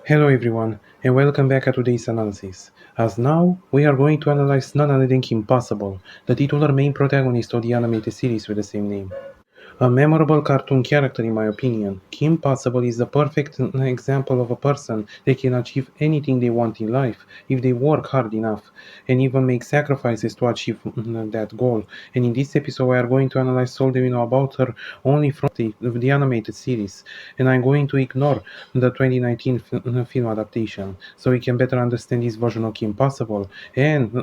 Hello everyone, and welcome back to today's analysis. As now, we are going to analyze none other than Kim Possible, the titular main protagonist of the animated series with the same name. A memorable cartoon character in my opinion, Kim Possible is the perfect example of a person that can achieve anything they want in life if they work hard enough and even make sacrifices to achieve that goal. And in this episode we are going to analyze all that we know about her only from the animated series, and I'm going to ignore the 2019 film adaptation so we can better understand this version of Kim Possible and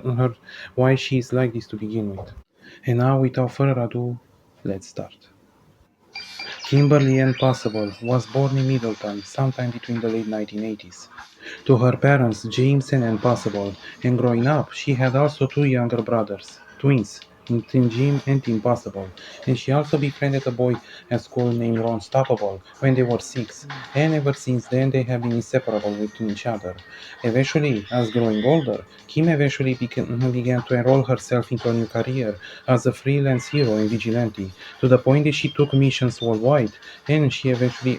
why she is like this to begin with. And now without further ado, let's start. Kimberly Ann Possible was born in Middleton sometime between the late 1980s. To her parents, James and Ann Possible, and growing up, she had also two younger brothers, twins, Tim Jim and Tim Possible, and she also befriended a boy at school named Ron Stoppable when they were six, and ever since then they have been inseparable with each other. Eventually, as growing older, Kim eventually began to enroll herself into a new career as a freelance hero and vigilante, to the point that she took missions worldwide, and she eventually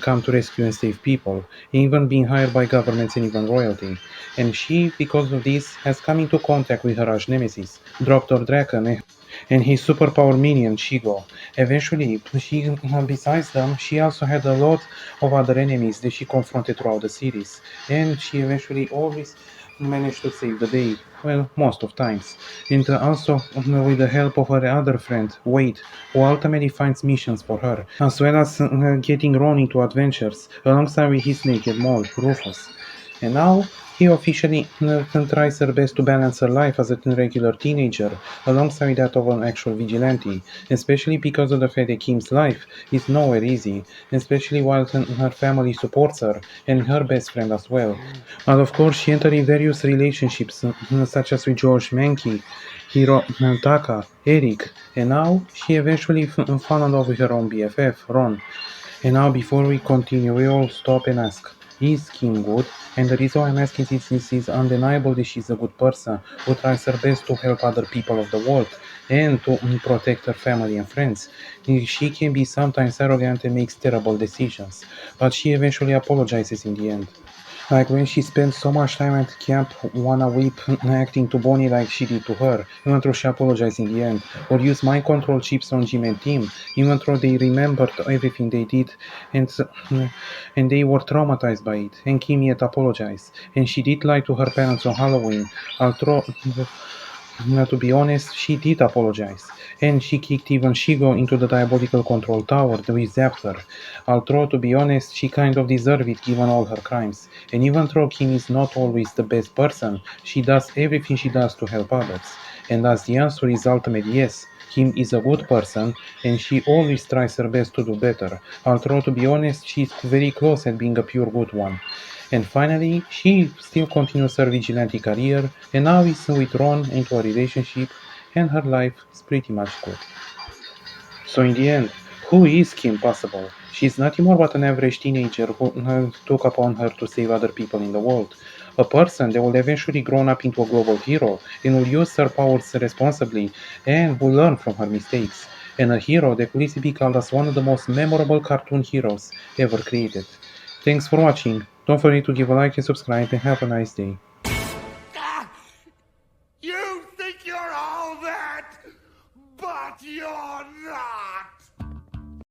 come to rescue and save people, even being hired by governments and even royalty. And she, because of this, has come into contact with her arch nemesis, Dr. Draken, and his superpower minion, Shigo. Eventually, besides them, she also had a lot of other enemies that she confronted throughout the series, and she eventually always managed to save the day. Well, most of times. And also with the help of her other friend, Wade, who ultimately finds missions for her, as well as getting Ron into adventures alongside with his naked mole, Rufus. And now he officially tries her best to balance her life as a regular teenager alongside that of an actual vigilante, especially because of the fact that Kim's life is nowhere easy, especially while her family supports her and her best friend as well. And of course, she entered in various relationships, such as with George Mankey, Hiro Taka, Eric, and now she eventually fell in love with her own BFF, Ron. And now, before we continue, we all stop and ask, is Kim good? And the reason why I'm asking is this is undeniable that she's a good person who tries her best to help other people of the world and to protect her family and friends. She can be sometimes arrogant and makes terrible decisions, but she eventually apologizes in the end. Like when she spent so much time at camp, wanna weep, acting to Bonnie like she did to her, even though she apologized in the end, or use mind control chips on Jim and Tim, even though they remembered everything they did, and and they were traumatized by it, and Kim yet apologized, and she did lie to her parents on Halloween, although to be honest, she did apologize, and she kicked even Shigo into the diabolical control tower that we zapped her. Although, to be honest, she kind of deserved it given all her crimes. And even though Kim is not always the best person, she does everything she does to help others. And as the answer is ultimate yes, Kim is a good person, and she always tries her best to do better. Although, to be honest, she's very close at being a pure good one. And finally, she still continues her vigilante career and now is with Ron into a relationship, and her life is pretty much good. So in the end, who is Kim Possible? She's nothing more but an average teenager who took upon her to save other people in the world. A person that will eventually grow up into a global hero and will use her powers responsibly and will learn from her mistakes. And a hero that could easily be called as one of the most memorable cartoon heroes ever created. Thanks for watching. Don't forget to give a like and subscribe and have a nice day.